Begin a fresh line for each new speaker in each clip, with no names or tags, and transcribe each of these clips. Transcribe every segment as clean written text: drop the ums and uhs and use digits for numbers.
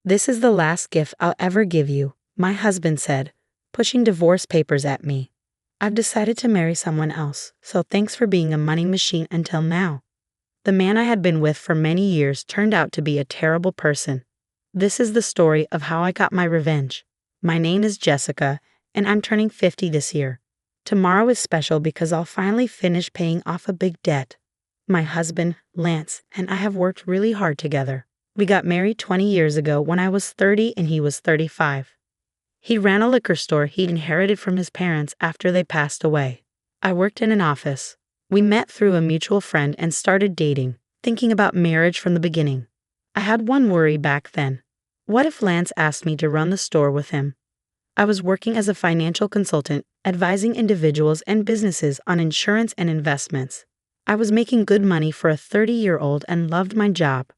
"This is the last gift I'll ever give you," my husband said, pushing divorce papers at me. "I've decided to marry someone else, so thanks for being a money machine until now." The man I had been with for many years turned out to be a terrible person. This is the story of how I got my revenge. My name is Jessica, and I'm turning 50 this year. Tomorrow is special because I'll finally finish paying off a big debt. My husband, Lance, and I have worked really hard together. We got married 20 years ago when I was 30 and he was 35. He ran a liquor store he inherited from his parents after they passed away. I worked in an office. We met through a mutual friend and started dating, thinking about marriage from the beginning. I had one worry back then. What if Lance asked me to run the store with him? I was working as a financial consultant, advising individuals and businesses on insurance and investments. I was making good money for a 30-year-old and loved my job.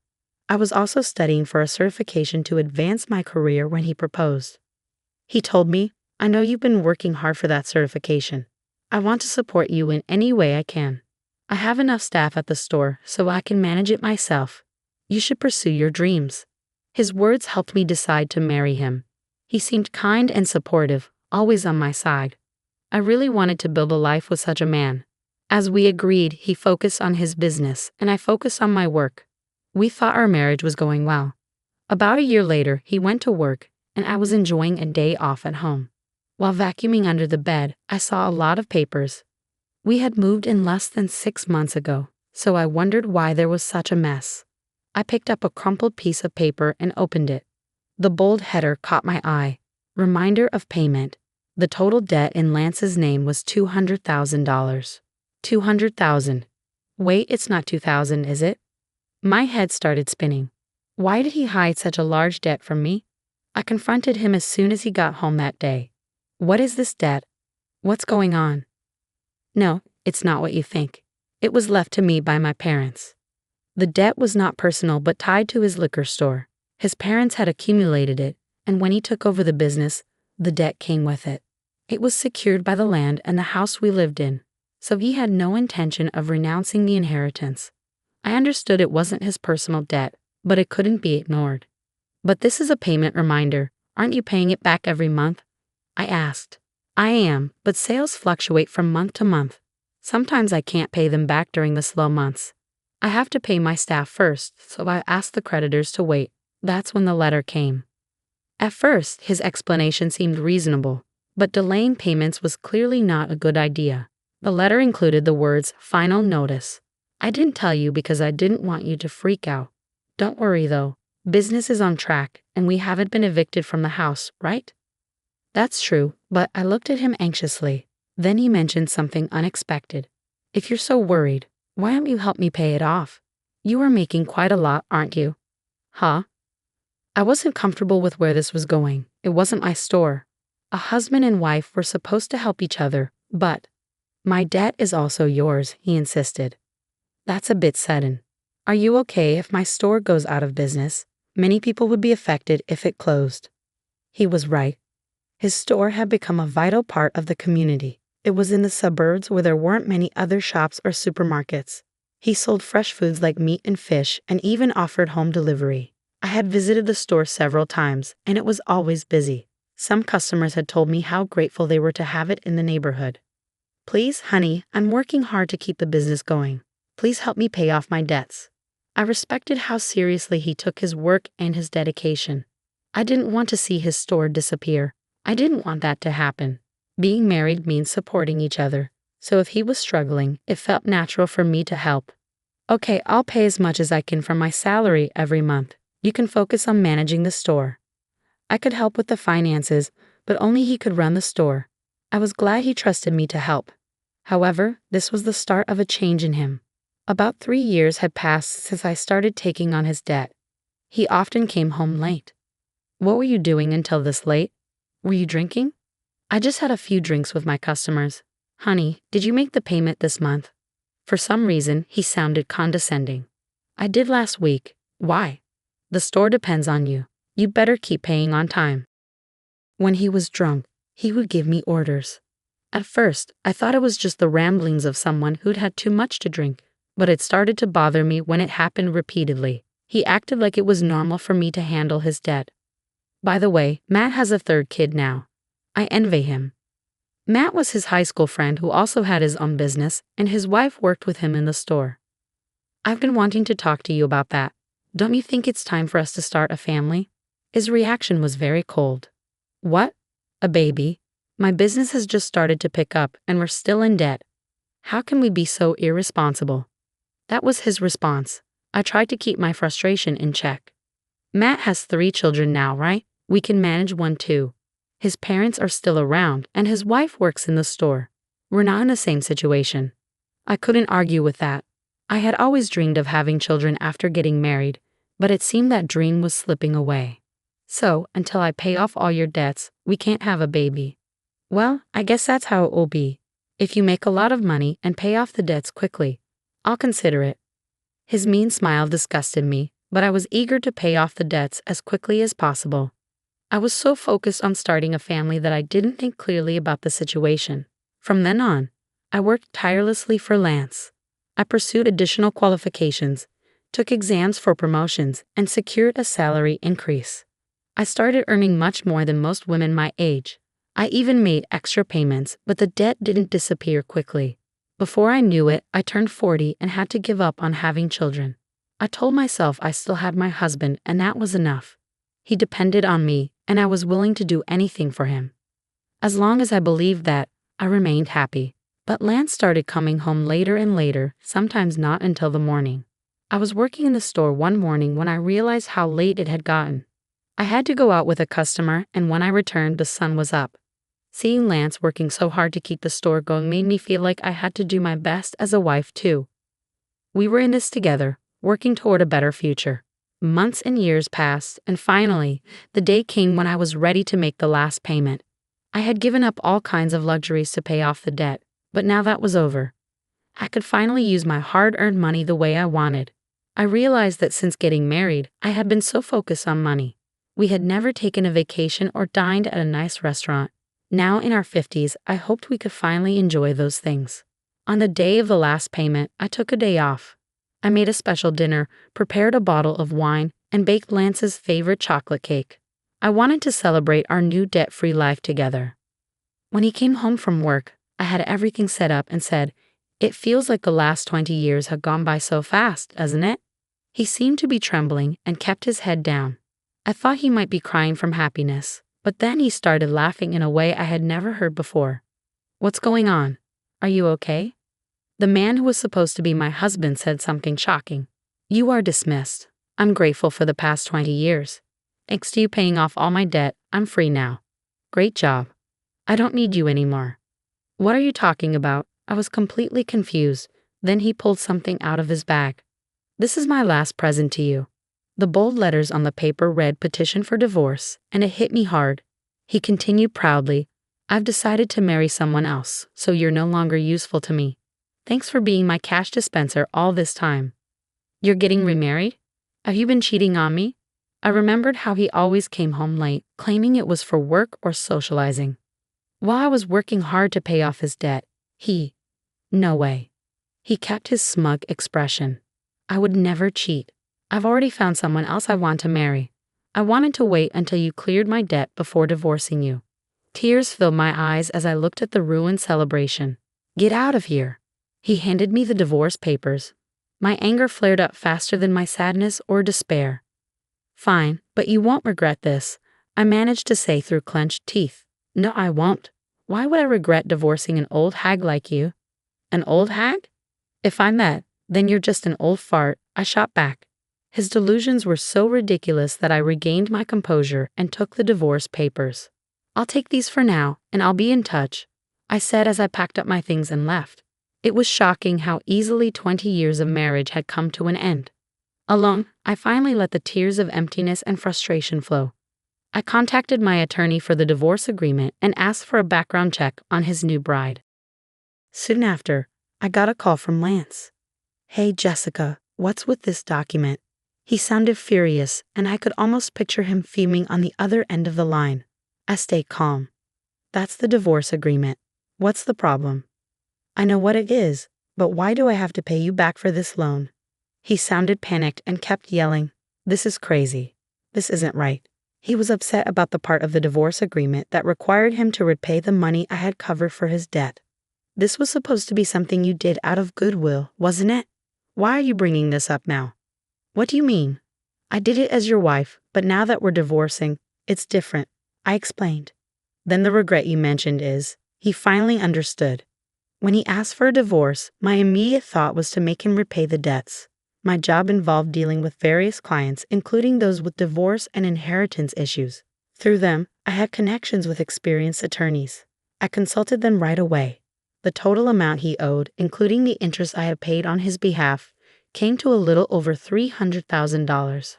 I was also studying for a certification to advance my career when he proposed. He told me, "I know you've been working hard for that certification. I want to support you in any way I can. I have enough staff at the store so I can manage it myself. You should pursue your dreams." His words helped me decide to marry him. He seemed kind and supportive, always on my side. I really wanted to build a life with such a man. As we agreed, he focused on his business and I focused on my work. We thought our marriage was going well. About a year later, he went to work and I was enjoying a day off at home. While vacuuming under the bed, I saw a lot of papers. We had moved in less than 6 months ago, so I wondered why there was such a mess. I picked up a crumpled piece of paper and opened it. The bold header caught my eye. Reminder of payment. The total debt in Lance's name was $200,000. $200,000. Wait, it's not $2,000, is it? My head started spinning. Why did he hide such a large debt from me? I confronted him as soon as he got home that day. "What is this debt? What's going on?" "No, it's not what you think. It was left to me by my parents." The debt was not personal but tied to his liquor store. His parents had accumulated it, and when he took over the business, the debt came with it. It was secured by the land and the house we lived in, so he had no intention of renouncing the inheritance. I understood it wasn't his personal debt, but it couldn't be ignored. "But this is a payment reminder. Aren't you paying it back every month?" I asked. "I am, but sales fluctuate from month to month. Sometimes I can't pay them back during the slow months. I have to pay my staff first, so I asked the creditors to wait." That's when the letter came. At first, his explanation seemed reasonable, but delaying payments was clearly not a good idea. The letter included the words, "Final notice." "I didn't tell you because I didn't want you to freak out. Don't worry though, business is on track and we haven't been evicted from the house, right?" That's true, but I looked at him anxiously. Then he mentioned something unexpected. "If you're so worried, why don't you help me pay it off? You are making quite a lot, aren't you?" "Huh?" I wasn't comfortable with where this was going. It wasn't my store. A husband and wife were supposed to help each other, but "My debt is also yours," he insisted. "That's a bit sudden. Are you okay if my store goes out of business? Many people would be affected if it closed." He was right. His store had become a vital part of the community. It was in the suburbs where there weren't many other shops or supermarkets. He sold fresh foods like meat and fish and even offered home delivery. I had visited the store several times, and it was always busy. Some customers had told me how grateful they were to have it in the neighborhood. "Please, honey, I'm working hard to keep the business going. Please help me pay off my debts." I respected how seriously he took his work and his dedication. I didn't want to see his store disappear. I didn't want that to happen. Being married means supporting each other, so if he was struggling, it felt natural for me to help. "Okay, I'll pay as much as I can from my salary every month. You can focus on managing the store." I could help with the finances, but only he could run the store. I was glad he trusted me to help. However, this was the start of a change in him. About 3 years had passed since I started taking on his debt. He often came home late. "What were you doing until this late? Were you drinking?" "I just had a few drinks with my customers." "Honey, did you make the payment this month?" For some reason, he sounded condescending. "I did last week." "Why?" "The store depends on you. You better keep paying on time." When he was drunk, he would give me orders. At first, I thought it was just the ramblings of someone who'd had too much to drink, but it started to bother me when it happened repeatedly. He acted like it was normal for me to handle his debt. By the way, Matt has a third kid now. I envy him. Matt was his high school friend who also had his own business, and his wife worked with him in the store. I've been wanting to talk to you about that. Don't you think it's time for us to start a family? His reaction was very cold. What? A baby? My business has just started to pick up and we're still in debt. How can we be so irresponsible? That was his response. I tried to keep my frustration in check. Matt has 3 children now, right? We can manage one too. His parents are still around and his wife works in the store. We're not in the same situation. I couldn't argue with that. I had always dreamed of having children after getting married, but it seemed that dream was slipping away. So, until I pay off all your debts, we can't have a baby. Well, I guess that's how it will be. If you make a lot of money and pay off the debts quickly, I'll consider it. His mean smile disgusted me, but I was eager to pay off the debts as quickly as possible. I was so focused on starting a family that I didn't think clearly about the situation. From then on, I worked tirelessly for Lance. I pursued additional qualifications, took exams for promotions, and secured a salary increase. I started earning much more than most women my age. I even made extra payments, but the debt didn't disappear quickly. Before I knew it, I turned 40 and had to give up on having children. I told myself I still had my husband and that was enough. He depended on me, and I was willing to do anything for him. As long as I believed that, I remained happy. But Lance started coming home later and later, sometimes not until the morning. I was working in the store one morning when I realized how late it had gotten. I had to go out with a customer, and when I returned, the sun was up. Seeing Lance working so hard to keep the store going made me feel like I had to do my best as a wife too. We were in this together, working toward a better future. Months and years passed, and finally, the day came when I was ready to make the last payment. I had given up all kinds of luxuries to pay off the debt, but now that was over. I could finally use my hard-earned money the way I wanted. I realized that since getting married, I had been so focused on money. We had never taken a vacation or dined at a nice restaurant. Now in our 50s, I hoped we could finally enjoy those things. On the day of the last payment, I took a day off. I made a special dinner, prepared a bottle of wine, and baked Lance's favorite chocolate cake. I wanted to celebrate our new debt-free life together. When he came home from work, I had everything set up and said, "It feels like the last 20 years have gone by so fast, doesn't it?" He seemed to be trembling and kept his head down. I thought he might be crying from happiness, but then he started laughing in a way I had never heard before. "What's going on? Are you okay?" The man who was supposed to be my husband said something shocking. "You are dismissed. I'm grateful for the past 20 years. Thanks to you paying off all my debt, I'm free now. Great job. I don't need you anymore." "What are you talking about?" I was completely confused. Then he pulled something out of his bag. "This is my last present to you." The bold letters on the paper read "Petition for Divorce," and it hit me hard. He continued proudly, "I've decided to marry someone else, so you're no longer useful to me. Thanks for being my cash dispenser all this time." "You're getting remarried? Have you been cheating on me?" I remembered how he always came home late, claiming it was for work or socializing. While I was working hard to pay off his debt, no way. He kept his smug expression. "I would never cheat. I've already found someone else I want to marry. I wanted to wait until you cleared my debt before divorcing you." Tears filled my eyes as I looked at the ruined celebration. "Get out of here." He handed me the divorce papers. My anger flared up faster than my sadness or despair. "Fine, but you won't regret this," I managed to say through clenched teeth. "No, I won't. Why would I regret divorcing an old hag like you?" "An old hag? If I'm that, then you're just an old fart," I shot back. His delusions were so ridiculous that I regained my composure and took the divorce papers. "I'll take these for now, and I'll be in touch," I said as I packed up my things and left. It was shocking how easily 20 years of marriage had come to an end. Alone, I finally let the tears of emptiness and frustration flow. I contacted my attorney for the divorce agreement and asked for a background check on his new bride. Soon after, I got a call from Lance. "Hey Jessica, what's with this document?" He sounded furious, and I could almost picture him fuming on the other end of the line. I stayed calm. "That's the divorce agreement. What's the problem?" "I know what it is, but why do I have to pay you back for this loan?" He sounded panicked and kept yelling, "This is crazy. This isn't right. He was upset about the part of the divorce agreement that required him to repay the money I had covered for his debt. This was supposed to be something you did out of goodwill, wasn't it? Why are you bringing this up now? What do you mean? I did it as your wife, but now that we're divorcing, it's different, I explained. Then the regret you mentioned is, he finally understood. When he asked for a divorce, my immediate thought was to make him repay the debts. My job involved dealing with various clients, including those with divorce and inheritance issues. Through them, I had connections with experienced attorneys. I consulted them right away. The total amount he owed, including the interest I had paid on his behalf, came to a little over $300,000.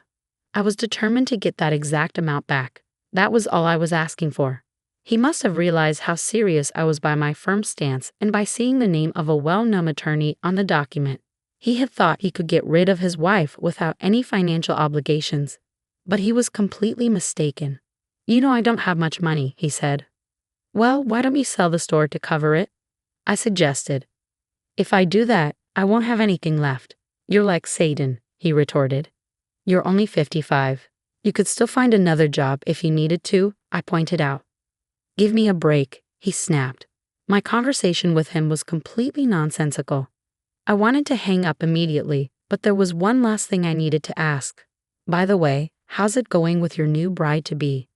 I was determined to get that exact amount back. That was all I was asking for. He must have realized how serious I was by my firm stance and by seeing the name of a well-known attorney on the document. He had thought he could get rid of his wife without any financial obligations, but he was completely mistaken. You know I don't have much money, he said. Well, why don't we sell the store to cover it? I suggested. If I do that, I won't have anything left. You're like Satan, he retorted. You're only 55. You could still find another job if you needed to, I pointed out. Give me a break, he snapped. My conversation with him was completely nonsensical. I wanted to hang up immediately, but there was one last thing I needed to ask. By the way, how's it going with your new bride-to-be?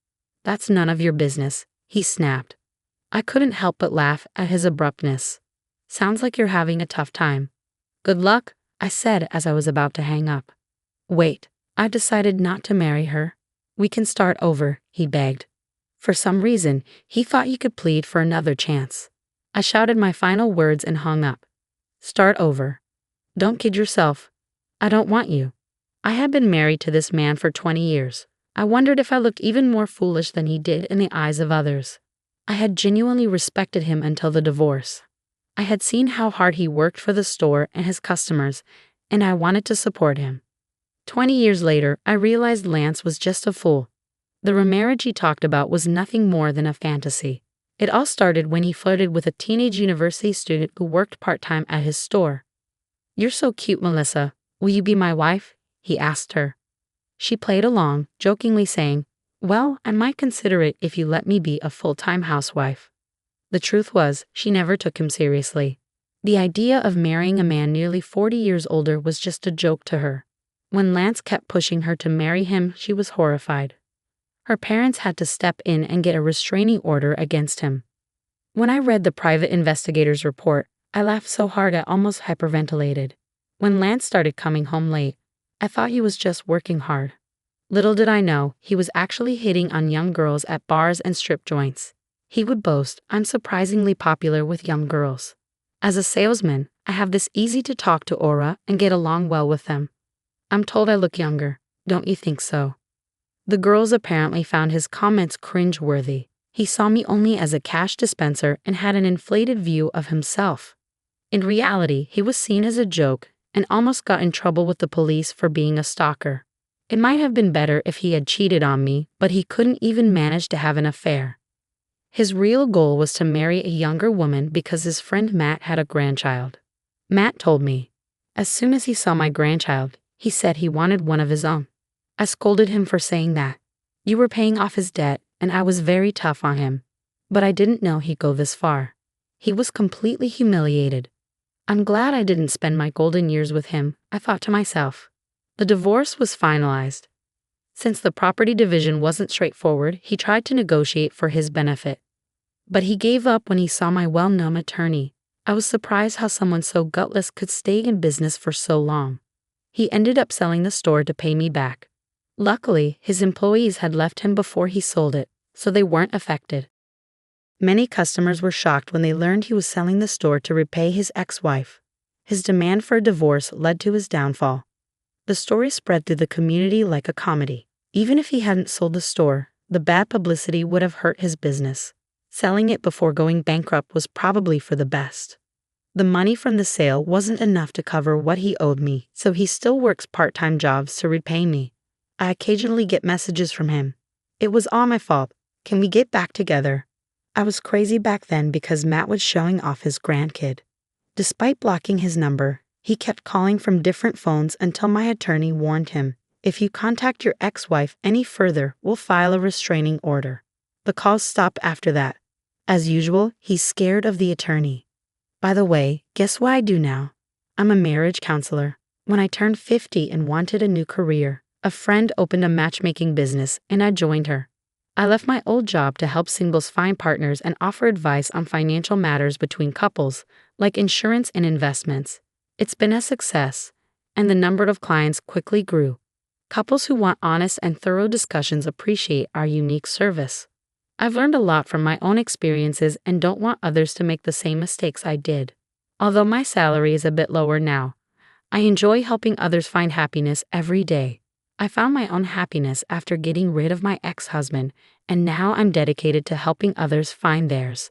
That's none of your business, he snapped. I couldn't help but laugh at his abruptness. Sounds like you're having a tough time. Good luck, I said as I was about to hang up. Wait, I've decided not to marry her. We can start over, he begged. For some reason, he thought he could plead for another chance. I shouted my final words and hung up. Start over. Don't kid yourself. I don't want you. I had been married to this man for 20 years. I wondered if I looked even more foolish than he did in the eyes of others. I had genuinely respected him until the divorce. I had seen how hard he worked for the store and his customers, and I wanted to support him. 20 years later, I realized Lance was just a fool. The remarriage he talked about was nothing more than a fantasy. It all started when he flirted with a teenage university student who worked part-time at his store. You're so cute, Melissa. Will you be my wife? He asked her. She played along, jokingly saying, well, I might consider it if you let me be a full-time housewife. The truth was, she never took him seriously. The idea of marrying a man nearly 40 years older was just a joke to her. When Lance kept pushing her to marry him, she was horrified. Her parents had to step in and get a restraining order against him. When I read the private investigator's report, I laughed so hard I almost hyperventilated. When Lance started coming home late, I thought he was just working hard. Little did I know, he was actually hitting on young girls at bars and strip joints. He would boast, I'm surprisingly popular with young girls. As a salesman, I have this easy-to-talk-to aura and get along well with them. I'm told I look younger. Don't you think so? The girls apparently found his comments cringe-worthy. He saw me only as a cash dispenser and had an inflated view of himself. In reality, he was seen as a joke and almost got in trouble with the police for being a stalker. It might have been better if he had cheated on me, but he couldn't even manage to have an affair. His real goal was to marry a younger woman because his friend Matt had a grandchild. Matt told me. As soon as he saw my grandchild, he said he wanted one of his own. I scolded him for saying that. You were paying off his debt, and I was very tough on him. But I didn't know he'd go this far. He was completely humiliated. I'm glad I didn't spend my golden years with him, I thought to myself. The divorce was finalized. Since the property division wasn't straightforward, he tried to negotiate for his benefit. But he gave up when he saw my well-known attorney. I was surprised how someone so gutless could stay in business for so long. He ended up selling the store to pay me back. Luckily, his employees had left him before he sold it, so they weren't affected. Many customers were shocked when they learned he was selling the store to repay his ex-wife. His demand for a divorce led to his downfall. The story spread through the community like a comedy. Even if he hadn't sold the store, the bad publicity would have hurt his business. Selling it before going bankrupt was probably for the best. The money from the sale wasn't enough to cover what he owed me, so he still works part-time jobs to repay me. I occasionally get messages from him. It was all my fault. Can we get back together? I was crazy back then because Matt was showing off his grandkid. Despite blocking his number, he kept calling from different phones until my attorney warned him. If you contact your ex-wife any further, we'll file a restraining order. The calls stop after that. As usual, he's scared of the attorney. By the way, guess what I do now? I'm a marriage counselor. When I turned 50 and wanted a new career, a friend opened a matchmaking business and I joined her. I left my old job to help singles find partners and offer advice on financial matters between couples, like insurance and investments. It's been a success, and the number of clients quickly grew. Couples who want honest and thorough discussions appreciate our unique service. I've learned a lot from my own experiences and don't want others to make the same mistakes I did. Although my salary is a bit lower now, I enjoy helping others find happiness every day. I found my own happiness after getting rid of my ex-husband, and now I'm dedicated to helping others find theirs.